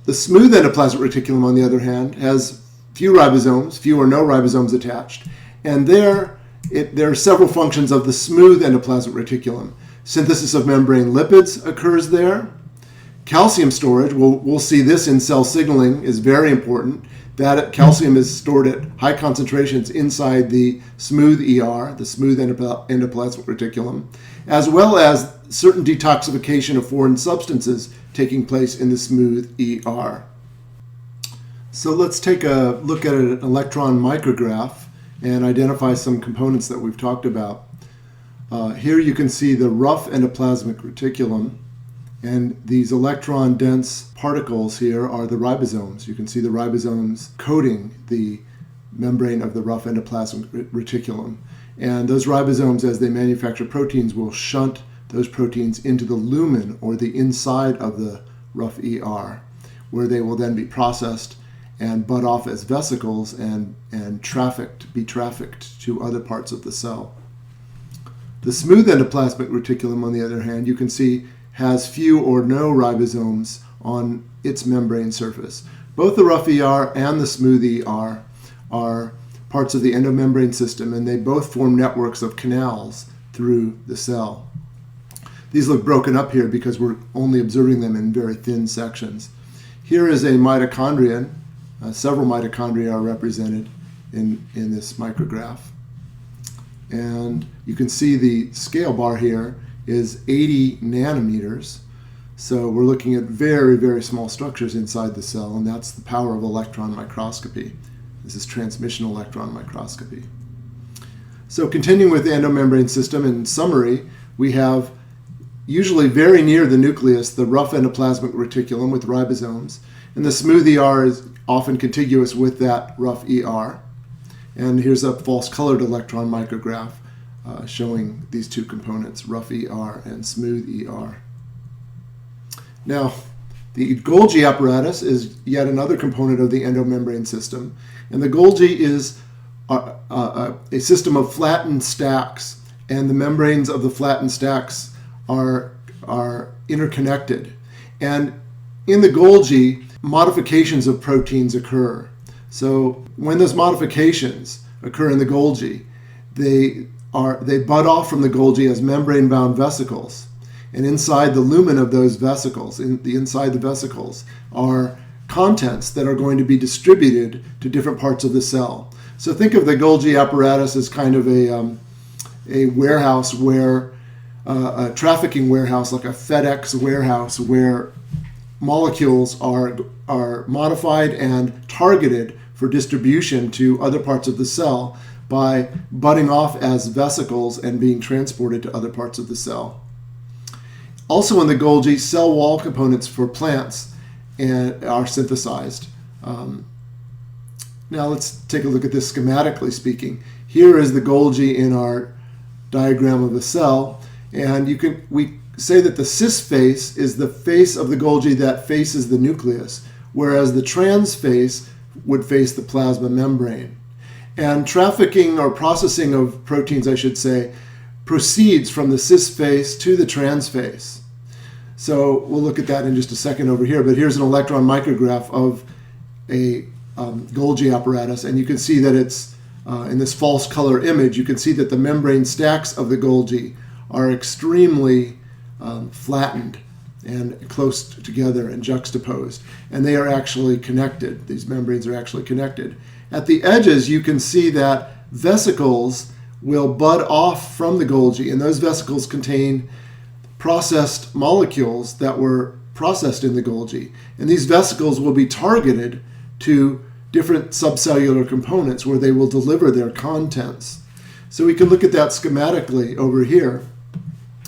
The smooth endoplasmic reticulum, on the other hand, has few ribosomes, few or no ribosomes attached. And there are several functions of the smooth endoplasmic reticulum. Synthesis of membrane lipids occurs there. Calcium storage, we'll see this in cell signaling, is very important. That calcium is stored at high concentrations inside the smooth ER, the smooth endoplasmic reticulum, as well as certain detoxification of foreign substances taking place in the smooth ER. So let's take a look at an electron micrograph and identify some components that we've talked about. Here you can see the rough endoplasmic reticulum, and these electron-dense particles here are the ribosomes. You can see the ribosomes coating the membrane of the rough endoplasmic reticulum. And those ribosomes, as they manufacture proteins, will shunt those proteins into the lumen, or the inside of the rough ER, where they will then be processed and bud off as vesicles and be trafficked to other parts of the cell. The smooth endoplasmic reticulum, on the other hand, you can see has few or no ribosomes on its membrane surface. Both the rough ER and the smooth ER are parts of the endomembrane system, and they both form networks of canals through the cell. These look broken up here because we're only observing them in very thin sections. Here is a mitochondrion. Several mitochondria are represented in this micrograph. And you can see the scale bar here is 80 nanometers. So we're looking at very, very small structures inside the cell, and that's the power of electron microscopy. This is transmission electron microscopy. So continuing with the endomembrane system, in summary, we have usually very near the nucleus the rough endoplasmic reticulum with ribosomes, and the smooth ER is often contiguous with that rough ER. And here's a false colored electron micrograph showing these two components, rough ER and smooth ER. Now, the Golgi apparatus is yet another component of the endomembrane system, and the Golgi is a system of flattened stacks, and the membranes of the flattened stacks are interconnected. And in the Golgi, modifications of proteins occur. So when those modifications occur in the Golgi, they bud off from the Golgi as membrane-bound vesicles. And inside the lumen of those vesicles, inside the vesicles, are contents that are going to be distributed to different parts of the cell. So think of the Golgi apparatus as kind of a warehouse where, a trafficking warehouse, like a FedEx warehouse, where molecules are modified and targeted for distribution to other parts of the cell by budding off as vesicles and being transported to other parts of the cell. Also in the Golgi, cell wall components for plants are synthesized. Now let's take a look at this schematically speaking. Here is the Golgi in our diagram of the cell, and we say that the cis face is the face of the Golgi that faces the nucleus, whereas the trans face would face the plasma membrane. And trafficking or processing of proteins, I should say, proceeds from the cis face to the trans face. So we'll look at that in just a second over here, but here's an electron micrograph of a Golgi apparatus, and you can see that it's in this false color image, you can see that the membrane stacks of the Golgi are extremely flattened and close together and juxtaposed, and they are actually connected. These membranes are actually connected. At the edges, you can see that vesicles will bud off from the Golgi, and those vesicles contain processed molecules that were processed in the Golgi. And these vesicles will be targeted to different subcellular components where they will deliver their contents. So we can look at that schematically over here.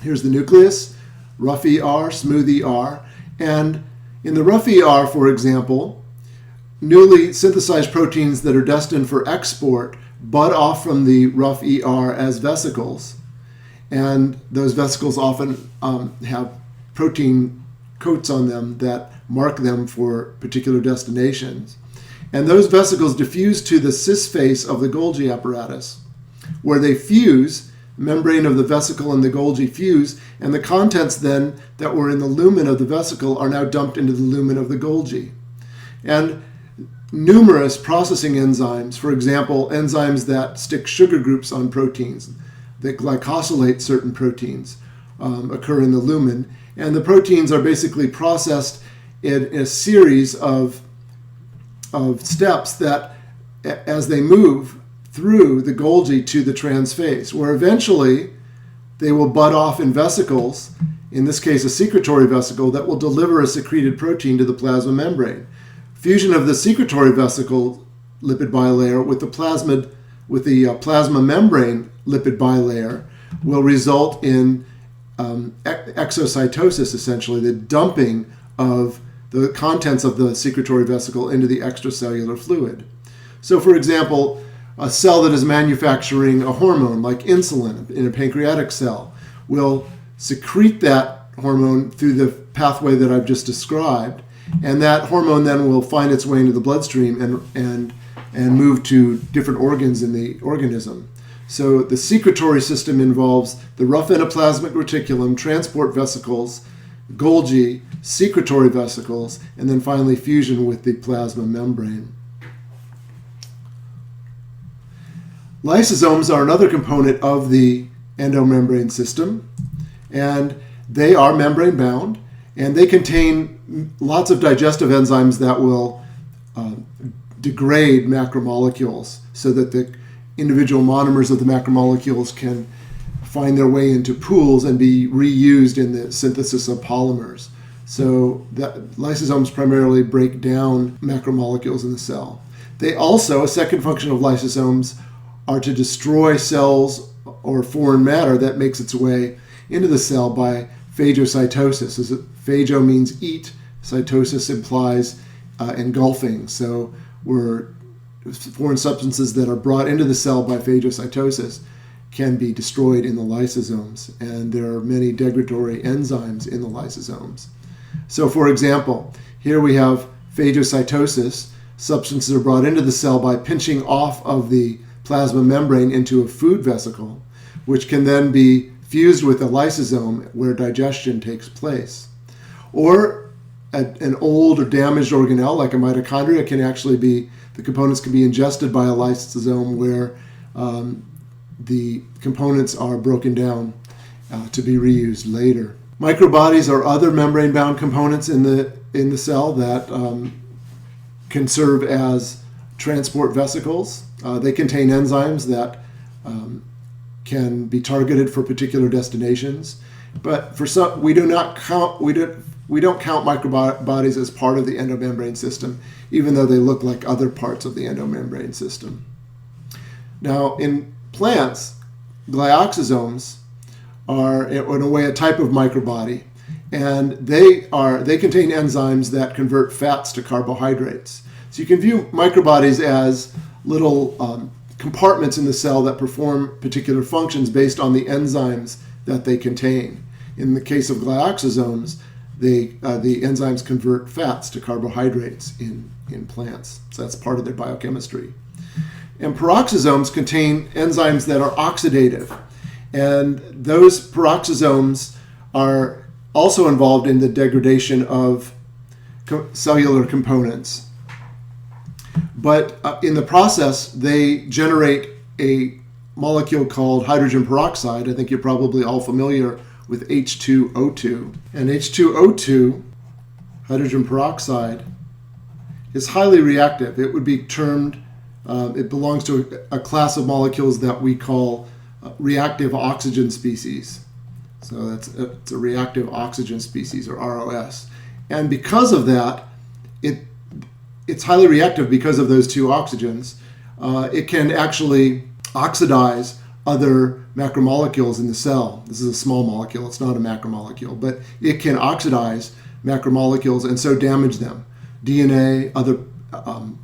Here's the nucleus, rough ER, smooth ER, and in the rough ER, for example, newly synthesized proteins that are destined for export bud off from the rough ER as vesicles, and those vesicles often have protein coats on them that mark them for particular destinations. And those vesicles diffuse to the cis face of the Golgi apparatus, where they fuse, membrane of the vesicle and the Golgi fuse, and the contents then that were in the lumen of the vesicle are now dumped into the lumen of the Golgi. And numerous processing enzymes, for example, enzymes that stick sugar groups on proteins, that glycosylate certain proteins, occur in the lumen. And the proteins are basically processed in a series of steps that, as they move through the Golgi to the transphase, where eventually they will bud off in vesicles, in this case a secretory vesicle, that will deliver a secreted protein to the plasma membrane. Fusion of the secretory vesicle lipid bilayer with the plasma membrane lipid bilayer will result in exocytosis, essentially, the dumping of the contents of the secretory vesicle into the extracellular fluid. So, for example, a cell that is manufacturing a hormone like insulin in a pancreatic cell will secrete that hormone through the pathway that I've just described, and that hormone then will find its way into the bloodstream and move to different organs in the organism. So the secretory system involves the rough endoplasmic reticulum, transport vesicles, Golgi, secretory vesicles, and then finally fusion with the plasma membrane. Lysosomes are another component of the endomembrane system, and they are membrane bound, and they contain lots of digestive enzymes that will degrade macromolecules so that the individual monomers of the macromolecules can find their way into pools and be reused in the synthesis of polymers. So that lysosomes primarily break down macromolecules in the cell. They also, a second function of lysosomes, are to destroy cells or foreign matter that makes its way into the cell by phagocytosis. Phago means eat, cytosis implies engulfing. So foreign substances that are brought into the cell by phagocytosis can be destroyed in the lysosomes, and there are many degradatory enzymes in the lysosomes. So, for example, here we have phagocytosis. Substances are brought into the cell by pinching off of the plasma membrane into a food vesicle, which can then be fused with a lysosome where digestion takes place. Or an old or damaged organelle like a mitochondria can actually be, the components can be ingested by a lysosome where the components are broken down to be reused later. Microbodies are other membrane-bound components in the cell that can serve as transport vesicles. They contain enzymes that can be targeted for particular destinations, but for some, we don't count microbodies as part of the endomembrane system, even though they look like other parts of the endomembrane system. Now, in plants, glyoxysomes are, in a way, a type of microbody, and they contain enzymes that convert fats to carbohydrates. So you can view microbodies as little compartments in the cell that perform particular functions based on the enzymes that they contain. In the case of glyoxysomes, the enzymes convert fats to carbohydrates in plants. So that's part of their biochemistry. And peroxisomes contain enzymes that are oxidative. And those peroxisomes are also involved in the degradation of cellular components. But in the process, they generate a molecule called hydrogen peroxide. I think you're probably all familiar with H2O2. And H2O2, hydrogen peroxide, is highly reactive. It would be termed, it belongs to a class of molecules that we call reactive oxygen species. So it's a reactive oxygen species, or ROS. And because of that, it's highly reactive because of those two oxygens. It can actually oxidize other macromolecules in the cell. This is a small molecule, it's not a macromolecule, but it can oxidize macromolecules and so damage them. DNA, other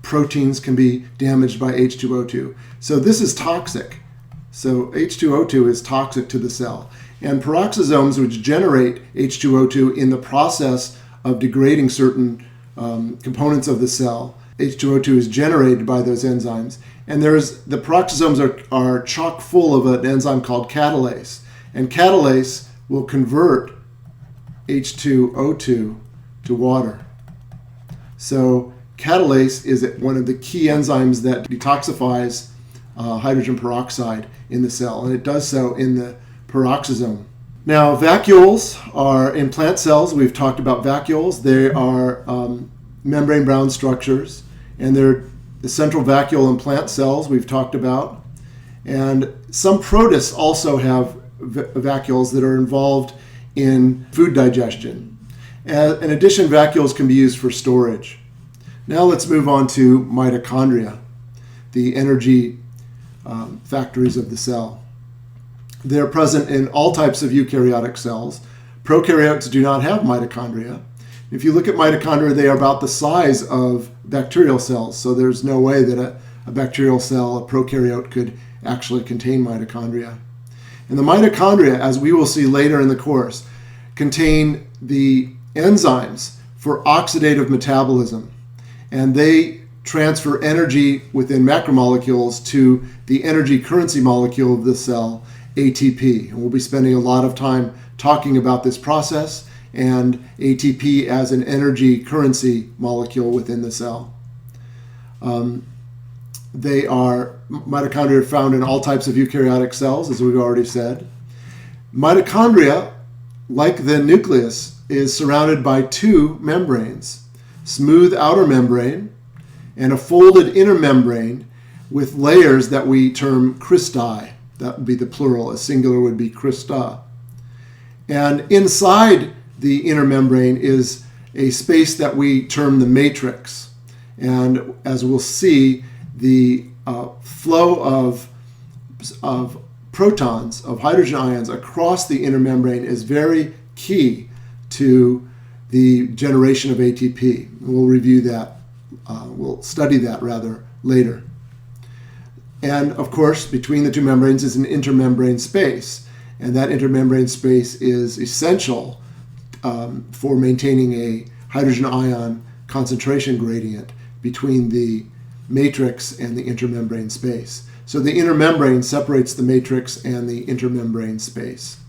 proteins can be damaged by H2O2. So this is toxic. So H2O2 is toxic to the cell. And peroxisomes, which generate H2O2 in the process of degrading certain components of the cell, H2O2 is generated by those enzymes. And the peroxisomes are chock full of an enzyme called catalase. And catalase will convert H2O2 to water. So catalase is one of the key enzymes that detoxifies hydrogen peroxide in the cell, and it does so in the peroxisome. Now, vacuoles are in plant cells. We've talked about vacuoles. They are membrane bound structures, and they're the central vacuole in plant cells we've talked about. And some protists also have vacuoles that are involved in food digestion. In addition, vacuoles can be used for storage. Now let's move on to mitochondria, the energy factories of the cell. They're present in all types of eukaryotic cells. Prokaryotes do not have mitochondria. If you look at mitochondria, they are about the size of bacterial cells, so there's no way that a bacterial cell, a prokaryote, could actually contain mitochondria. And the mitochondria, as we will see later in the course, contain the enzymes for oxidative metabolism, and they transfer energy within macromolecules to the energy currency molecule of the cell, ATP. And we'll be spending a lot of time talking about this process and ATP as an energy currency molecule within the cell. Mitochondria are found in all types of eukaryotic cells, as we've already said. Mitochondria, like the nucleus, is surrounded by two membranes, smooth outer membrane and a folded inner membrane with layers that we term cristae. That would be the plural. A singular would be crista. And inside the inner membrane is a space that we term the matrix. And as we'll see, the flow of protons, of hydrogen ions across the inner membrane is very key to the generation of ATP. We'll review that, we'll study that rather later. And of course, between the two membranes is an intermembrane space, and that intermembrane space is essential for maintaining a hydrogen ion concentration gradient between the matrix and the intermembrane space. So the inner membrane separates the matrix and the intermembrane space.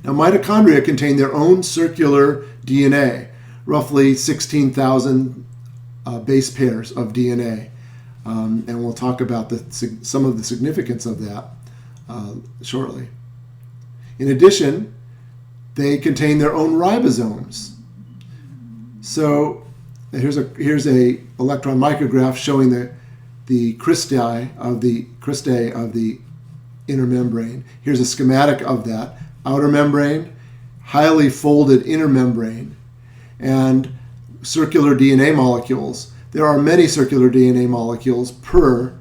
Now, mitochondria contain their own circular DNA, roughly 16,000 base pairs of DNA. And we'll talk about some of the significance of that shortly. In addition, they contain their own ribosomes. So here's a electron micrograph showing the cristae of the inner membrane. Here's a schematic of that. Outer membrane, highly folded inner membrane, and circular DNA molecules. There are many circular DNA molecules per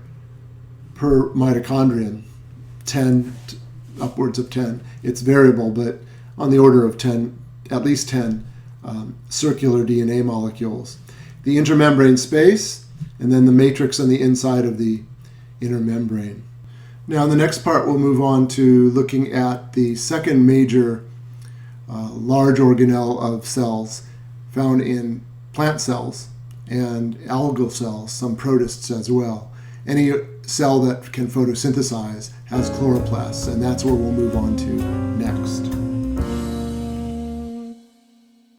mitochondrion, 10, upwards of 10. It's variable, but on the order of 10, at least 10 circular DNA molecules. The intermembrane space, and then the matrix on the inside of the inner membrane. Now in the next part we'll move on to looking at the second major large organelle of cells found in plant cells and algal cells, some protists as well. Any cell that can photosynthesize has chloroplasts, and that's where we'll move on to next.